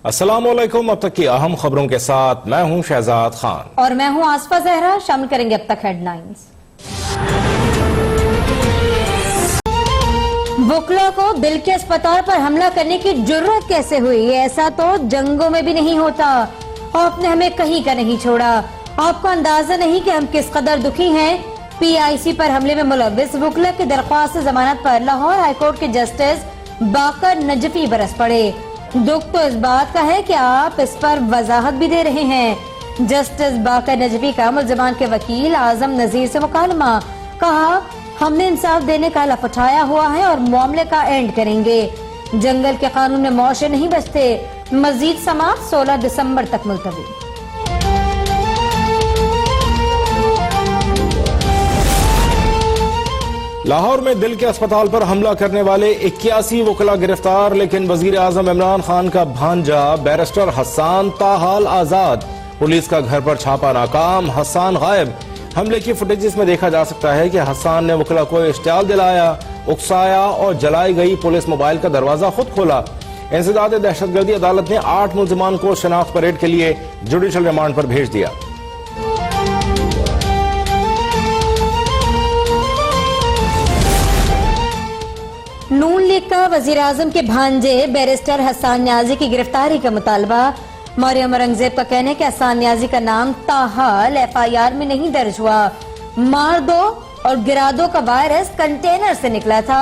अस्सलामुअलैकुम। अब तक की अहम खबरों के साथ मैं हूं शहजाद खान और मैं हूं आसफा जहरा। शामिल करेंगे अब तक हेडलाइंस। वुकला को दिल के अस्पताल पर हमला करने की जुर्रत कैसे हुई? ऐसा तो जंगों में भी नहीं होता। आपने हमें कहीं का नहीं छोड़ा। आपको अंदाजा नहीं कि हम किस कदर दुखी हैं। पीआईसी पर हमले में मुलव्विस वुकला की दरख्वास्त जमानत पर लाहौर हाईकोर्ट के जस्टिस बाकर नजफी बरस पड़े। दुख तो इस बात का है कि आप इस पर वजाहत भी दे रहे हैं। जस्टिस बाकर नजफी का मुल्ज़मान के वकील आजम नजीर से मुकालमा। कहा, हमने इंसाफ देने का हलफ उठाया हुआ है और मामले का एंड करेंगे। जंगल के कानून में मौशे नहीं बचते। मजीद समाअत 16 दिसंबर तक मुलतवी। लाहौर में दिल के अस्पताल पर हमला करने वाले 81 वकला गिरफ्तार, लेकिन वजीर आजम इमरान खान का भांजा बैरिस्टर हसन ताहाल आजाद। पुलिस का घर पर छापा नाकाम, हसन गायब। हमले की फुटेजेस में देखा जा सकता है कि हसन ने वकला को इश्तियाल दिलाया, उकसाया और जलाई गई पुलिस मोबाइल का दरवाजा खुद खोला। इंसदाद दहशतगर्दी अदालत ने 8 मुल्जिमान को शनाख्त परेड के लिए जुडिशल रिमांड पर भेज दिया। नून लीग का वजीर आजम के भांजे बैरिस्टर हसन न्याजी की गिरफ्तारी का मुतालबा। मरियम औरंगजेब का कहना है कि हसन न्याजी का नाम ताहाल FIR में नहीं दर्ज हुआ। मार दो और गिरा दो का वायरस कंटेनर से निकला था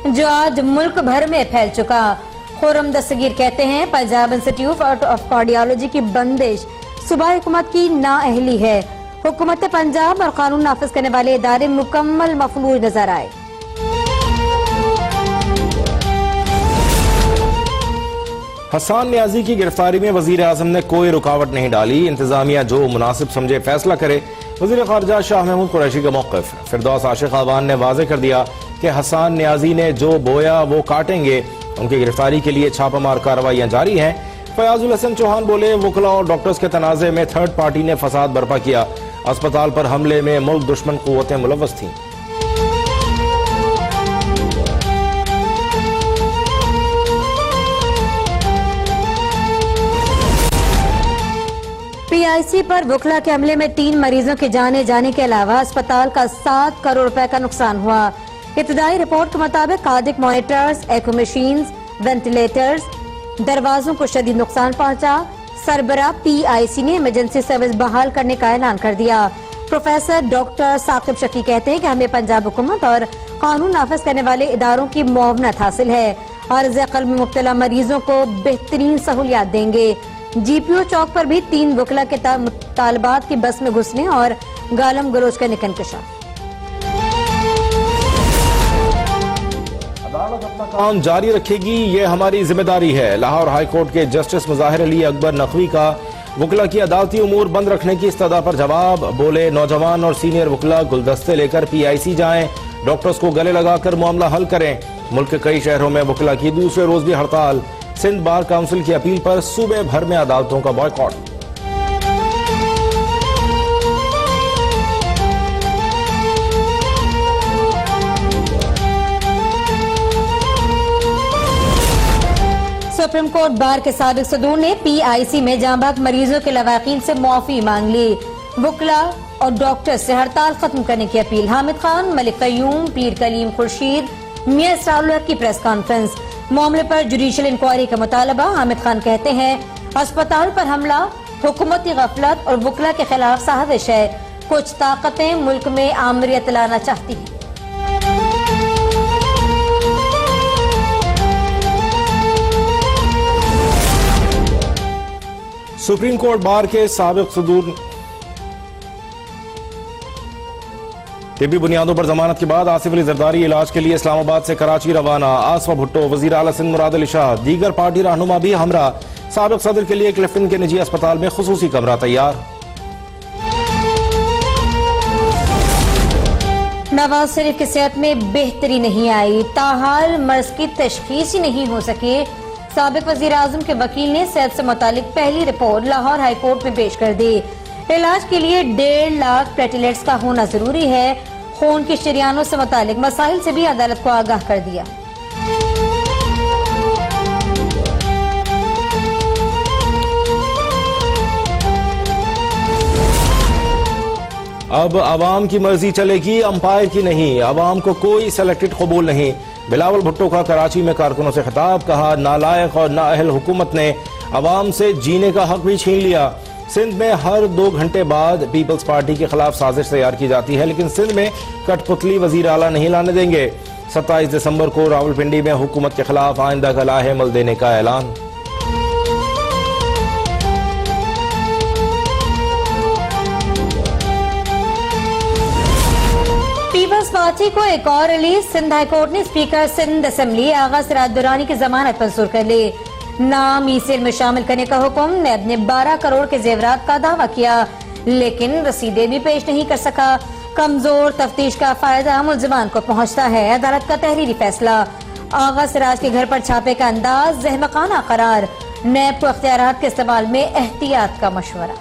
जो आज मुल्क भर में फैल चुका। खुर्रम दस्तगीर कहते हैं, पंजाब इंस्टीट्यूट ऑफ कार्डियोलॉजी की बंदिश सूबाई हुकूमत की नाअहली है। हुकूमत पंजाब और कानून नाफिज करने वाले इदारे मुकम्मल मफलूज नजर आए। हसन न्याजी की गिरफ्तारी में वजीर आजम ने कोई रुकावट नहीं डाली। इंतजामिया जो मुनासिब समझे फैसला करे। वजीर खारजा शाह महमूद कुरैशी का मौक़िफ़। फिरदौस आशिक अवान ने वाज़ेह कर दिया कि हसन न्याजी ने जो बोया वो काटेंगे। उनकी गिरफ्तारी के लिए छापामार कार्रवाइयां जारी हैं। फयाजुल हसन चौहान बोले, वकला और डॉक्टर्स के तनाज़े में थर्ड पार्टी ने फसाद बर्पा किया। अस्पताल पर हमले में मुल्क दुश्मन कुव्वतें मुलव्वस थीं। पीआईसी पर वुकला के हमले में 3 मरीजों के जाने के अलावा अस्पताल का 7 करोड़ रुपए का नुकसान हुआ। इब्तदाई रिपोर्ट के मुताबिक कार्डिक मॉनिटर्स, एको मशीन्स, वेंटिलेटर्स, दरवाजों को शदीद नुकसान पहुंचा। सरबराह पीआईसी ने इमरजेंसी सर्विस बहाल करने का ऐलान कर दिया। प्रोफेसर डॉक्टर साकिब शफी कहते हैं कि हमें पंजाब हुकूमत और कानून नाफिज करने वाले इदारों की मुआवनत हासिल है। अर्ज़ अक़ल में मुब्तला मरीजों को बेहतरीन सहूलियात देंगे। GPO चौक पर भी 3 वकला के तालिबात की बस में घुसने और गालम गलोच करने का इंकशाफ। अदालत अपना काम जारी रखेगी, ये हमारी जिम्मेदारी है। लाहौर हाईकोर्ट के जस्टिस मुज़ाहिर अली अकबर नकवी का वकला की अदालती उमूर बंद रखने की इस्तदा पर जवाब। बोले, नौजवान और सीनियर वकला गुलदस्ते लेकर PIC जाएं, डॉक्टर्स को गले लगाकर मामला हल करें। मुल्क के कई शहरों में वकला की दूसरे रोज भी हड़ताल। सिंध बार काउंसिल की अपील पर सूबे भर में अदालतों का बॉयकॉट। सुप्रीम कोर्ट बार के साबिक सदूर ने PIC में जांबाज मरीजों के लवाकिन से मुआफी मांग ली। वकला और डॉक्टर से हड़ताल खत्म करने की अपील। हामिद खान, मलिक कयूम, पीर कलीम खुर्शीद, मियां इसरारुल हक की प्रेस कॉन्फ्रेंस। मामले पर जुडिशल इंक्वायरी का मुतालबा। हामिद खान कहते हैं, अस्पताल पर हमला हुकूमती गफलत और वकला के खिलाफ साजिश है। कुछ ताकतें मुल्क में आमरियत लाना चाहती हैं। सुप्रीम कोर्ट बार के साबिक सदूर तिब्बी बुनियादों पर जमानत के बाद आसिफ अली जरदारी इलाज के लिए इस्लामाबाद से कराची रवाना। आसफा भुट्टो, वजीर आला सिंध मुराद अली शाह, दीगर पार्टी रहनुमा भी हमरा। साबिक सदर के लिए क्लिफ्टन के निजी अस्पताल में खुसूसी कमरा तैयार। नवाज शरीफ की सेहत में बेहतरी नहीं आई, ताहाल मर्ज की तशखीस ही नहीं हो सकी। साबिक वजीर आजम के वकील ने सेहत से मुतालिक पहली रिपोर्ट लाहौर हाईकोर्ट में पेश कर दी। इलाज के लिए 1.5 लाख प्लेटलेट्स का होना जरूरी है। खून की शरियानों से मुतालिक मसाइल से भी अदालत को आगाह कर दिया। अब अवाम की मर्जी चलेगी, अंपायर की नहीं। अवाम को कोई सेलेक्टेड कबूल नहीं। बिलावल भुट्टो का कराची में कारकुनों से खिताब, कहा नालायक और नाअहल हुकूमत ने अवाम से जीने का हक भी छीन लिया। सिंध में हर 2 घंटे बाद पीपल्स पार्टी के खिलाफ साजिश तैयार की जाती है, लेकिन सिंध में कठपुतली वजीर आला नहीं लाने देंगे। 27 दिसंबर को रावलपिंडी में हुकूमत के खिलाफ आइंदा का लाहेमल देने का ऐलान। पीपल्स पार्टी को एक और रिलीज। सिंध हाईकोर्ट ने स्पीकर सिंध असेंबली आगा सिराज दुरानी की जमानत मंजूर कर ली। नाम ईसीएल में शामिल करने का हुक्म। नैब ने 12 करोड़ के जेवरात का दावा किया, लेकिन रसीदें भी पेश नहीं कर सका। कमजोर तफ्तीश का फायदा मुल्जिमान को पहुंचता है। अदालत का तहरीरी फैसला। आगा सिराज के घर पर छापे का अंदाज जहमखाना करार। नैब को अख्तियारात के इस्तेमाल में एहतियात का मशवरा।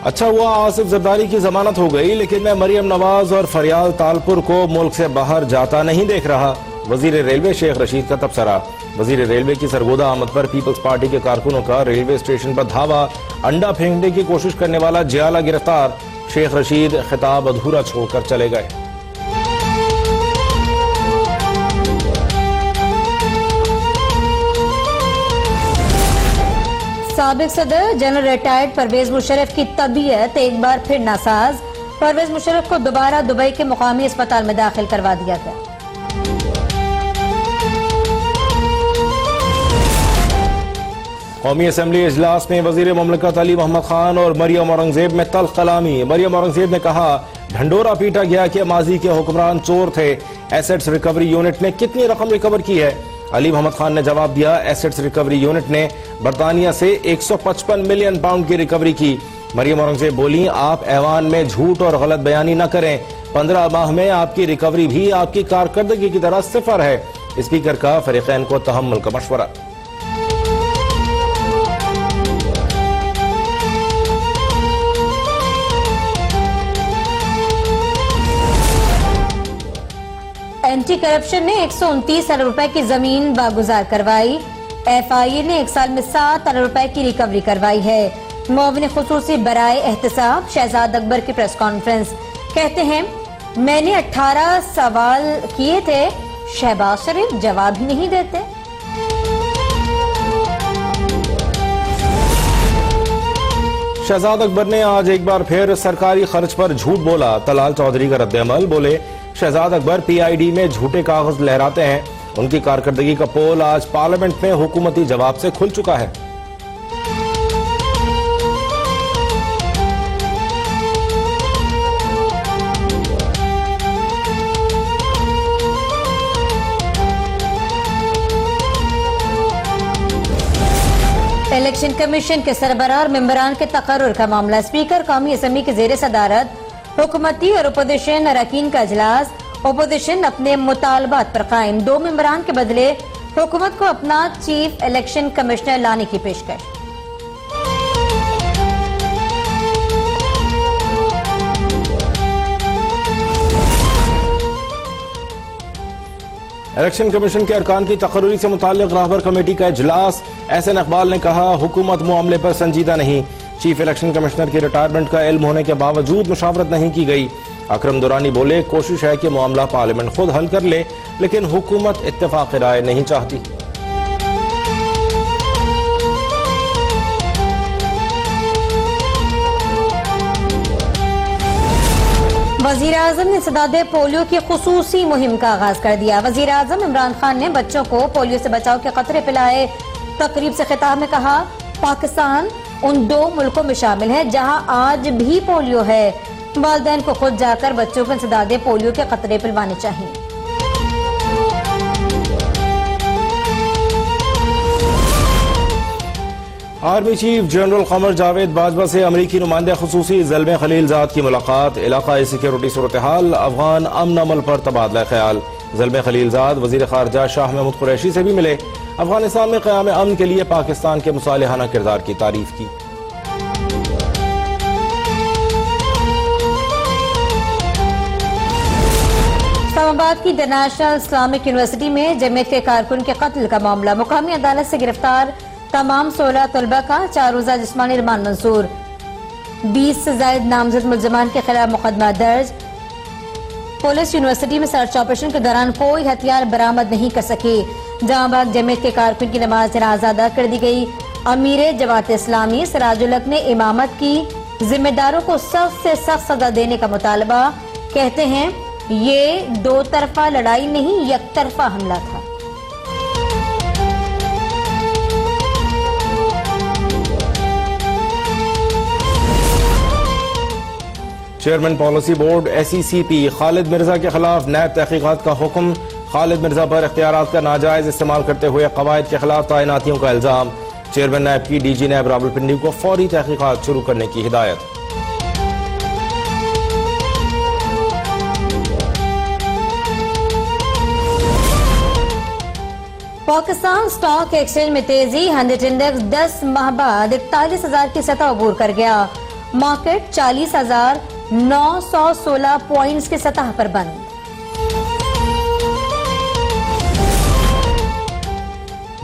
अच्छा हुआ आसिफ जरदारी की जमानत हो गई, लेकिन मैं मरियम नवाज और फरियाल तालपुर को मुल्क से बाहर जाता नहीं देख रहा। वजीर रेलवे शेख रशीद का तबसरा। वजीर रेलवे की सरगोदा आमद पर पीपल्स पार्टी के कारकुनों का रेलवे स्टेशन पर धावा। अंडा फेंकने की कोशिश करने वाला जियाला गिरफ्तार। शेख रशीद खिताब अधूरा छोड़कर चले गए। साबिक सदर जनरल रिटायर्ड परवेज मुशर्रफ की तबीयत एक बार फिर नासाज। परवेज मुशर्रफ को दोबारा दुबई के मुकामी अस्पताल में दाखिल करवा दिया गया। कौमी असम्बली इजलास में वजीर मुमलिकत अली मोहम्मद खान और मरियम औरंगजेब में तल्ख कलामी। मरियम औरंगजेब ने कहा ढंडोरा पीटा गया कि माजी के हुक्मरान चोर थे। एसेट्स रिकवरी यूनिट ने कितनी रकम रिकवर की है? अली मोहम्मद खान ने जवाब दिया, एसेट्स रिकवरी यूनिट ने बरतानिया से 155 मिलियन पाउंड की रिकवरी की। मरियम औरंगजेब बोली, आप ऐवान में झूठ और गलत बयानी न करें। 15 माह में आपकी रिकवरी भी आपकी कारकर्दगी की तरह सिफर है। स्पीकर का फरीकैन को तहम्मुल का मशवरा। एंटी करप्शन ने 129 अरब रुपए की जमीन बागुजार करवाई। FIA ने 1 साल में 7 अरब रुपए की रिकवरी करवाई है। मुआविन खुसूसी बराए एहतसाब शहजाद अकबर की प्रेस कॉन्फ्रेंस। कहते हैं, मैंने 18 सवाल किए थे, शहबाज शरीफ जवाब ही नहीं देते। शहजाद अकबर ने आज एक बार फिर सरकारी खर्च पर झूठ बोला। तलाल चौधरी का रद्द-ए-अमल। बोले, शहजाद अकबर PID में झूठे कागज लहराते हैं। उनकी कारकर्दगी का पोल आज पार्लियामेंट में हुकूमती जवाब से खुल चुका है। इलेक्शन कमीशन के सरबराह मेंबरान के तकर्रुर का मामला। स्पीकर कौमी असम्बली के जेर सदारत हुकूमती और अपोजिशन अरकान का इजलास। अपोजिशन अपने मुतालबात पर कायम। 2 मेंबरान के बदले हुकूमत को अपना चीफ इलेक्शन कमिश्नर लाने की पेशकश। इलेक्शन कमीशन के अरकान की तकर्री से मुताल्लिक रहबर कमेटी का इजलास। SN इकबाल ने कहा, हुकूमत मामले पर संजीदा नहीं। चीफ इलेक्शन कमिश्नर की रिटायरमेंट का इल्म होने के बावजूद मुशावरत नहीं की गई। अकरम दुरानी बोले, कोशिश है कि मामला पार्लियामेंट खुद हल कर ले, लेकिन हुकूमत इत्तेफाक राय नहीं चाहती। वजीर आजम ने सदादे पोलियो की खुसूसी मुहिम का आगाज कर दिया। वजीर आजम इमरान खान ने बच्चों को पोलियो से बचाव के खतरे पिलाए। तकरीब से खिताब में कहा, पाकिस्तान उन 2 मुल्कों में शामिल है जहां आज भी पोलियो है। वालिदैन को खुद जाकर बच्चों को सदादे पोलियो के खतरे पिलवाने चाहिए। Army chief general Qamar Javed Bajwa से अमरीकी नुमाइंदे खुसूसी ज़ल्मे खलीलजाद की मुलाकात। इलाकाई सिक्योरिटी सूरत हाल, अफगान अमन अमल पर तबादला ख्याल। ज़ल्मे खलीलजाद वजीर खारजा शाह महमूद कुरैशी से भी मिले। अफगानिस्तान में क़याम अमन के लिए पाकिस्तान के मुसालिहाना किरदार की तारीफ की। इस्लामाबाद की इंटरनेशनल इस्लामिक यूनिवर्सिटी में जमीयत के कारकुन के कत्ल का मामला, मुकामी अदालत से गिरफ्तार तमाम 16 तलबा का 4 रोजा जिस्मानी रिमांड मंजूर। 20 से ज्यादा नामजद मुलजमान के खिलाफ मुकदमा दर्ज। पुलिस यूनिवर्सिटी में सर्च ऑपरेशन के दौरान कोई हथियार बरामद नहीं कर सकी। जहां भाग जमीयत के कारकुन की नमाज जनाजा अदा कर दी गई। अमीर जमात इस्लामी सिराजुल हक ने इमामत की जिम्मेदारों को सख्त से सख्त सजा देने का मुतालबा। कहते हैं ये 2 तरफा लड़ाई नहीं, एक तरफा हमला था। Chairman policy board SECP Khalid Mirza के खिलाफ नैब तहकीकात का हुक्म। खालिद मिर्जा पर इख्तियारात का नाजायज इस्तेमाल करते हुए कवायद के खिलाफ तैनातियों का इल्जाम। चेयरमैन नैब की DG नैब रावलपिंडी को फौरी तहकीकात शुरू करने की हिदायत। पाकिस्तान स्टॉक एक्सचेंज में तेजी। 100 इंडेक्स 10 माह बाद 41,000 की सतह अबूर कर गया। मार्केट 40,916 पॉइंट्स की सतह पर बंद।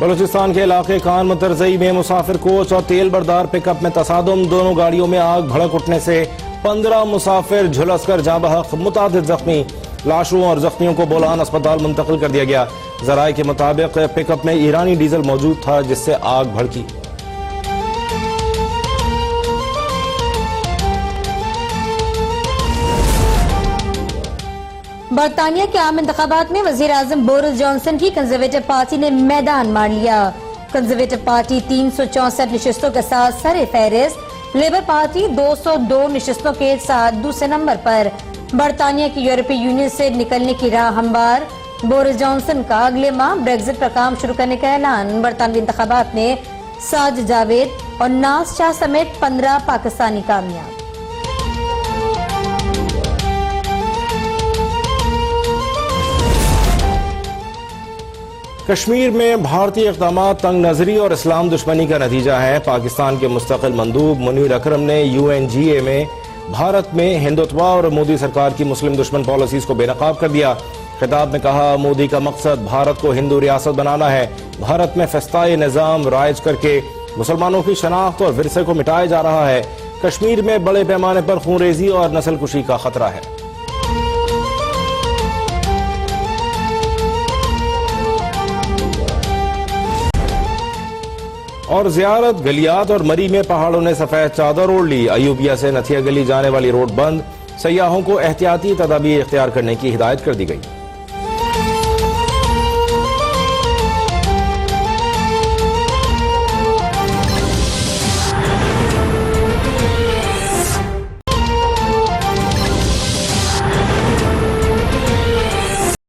बलूचिस्तान के इलाके खान मुतरजई में मुसाफिर कोच और तेल बरदार पिकअप में तसादुम। दोनों गाड़ियों में आग भड़क उठने से 15 मुसाफिर झुलसकर जाँ बहक, मुतादिद जख्मी। लाशों और जख्मियों को बोलान अस्पताल मुंतकिल कर दिया गया। जराये के मुताबिक पिकअप में ईरानी डीजल मौजूद था जिससे आग भड़की। बरतानिया के आम इंतखाबात में वजीर आजम बोरिस जॉनसन की कंजर्वेटिव पार्टी ने मैदान मार लिया। कंजर्वेटिव पार्टी 364 निशिस्तों के साथ सरे फहरिस्त। लेबर पार्टी 202 निशिस्तों के साथ दूसरे नंबर पर। बरतानिया की यूरोपीय यूनियन से निकलने की राह हमवार। बोरिस जॉनसन का अगले माह ब्रेक्जिट पर काम शुरू करने का ऐलान। बरतानवी इंतखाबात में साजिद जावेद और नाज शाह समेत 15 पाकिस्तानी कामयाब। कश्मीर में भारतीय इक़दाम तंग नजरी और इस्लाम दुश्मनी का नतीजा है। पाकिस्तान के मुस्तकिल मंदूब मुनीर अकरम ने UNGA में भारत में हिंदुत्व और मोदी सरकार की मुस्लिम दुश्मन पॉलिसीज को बेनकाब कर दिया। खिताब में कहा, मोदी का मकसद भारत को हिंदू रियासत बनाना है। भारत में फस्ताए निज़ाम राइज करके मुसलमानों की शनाख्त और विरसे को मिटाया जा रहा है। कश्मीर में बड़े पैमाने पर खूनरेजी और नस्ल कुशी का खतरा है। और जियारत गलियात और मरी में पहाड़ों ने सफेद चादर ओढ़ ली। अयूबिया से नथिया गली जाने वाली रोड बंद। सयाहों को एहतियाती तदाबीर इख्तियार करने की हिदायत कर दी गई।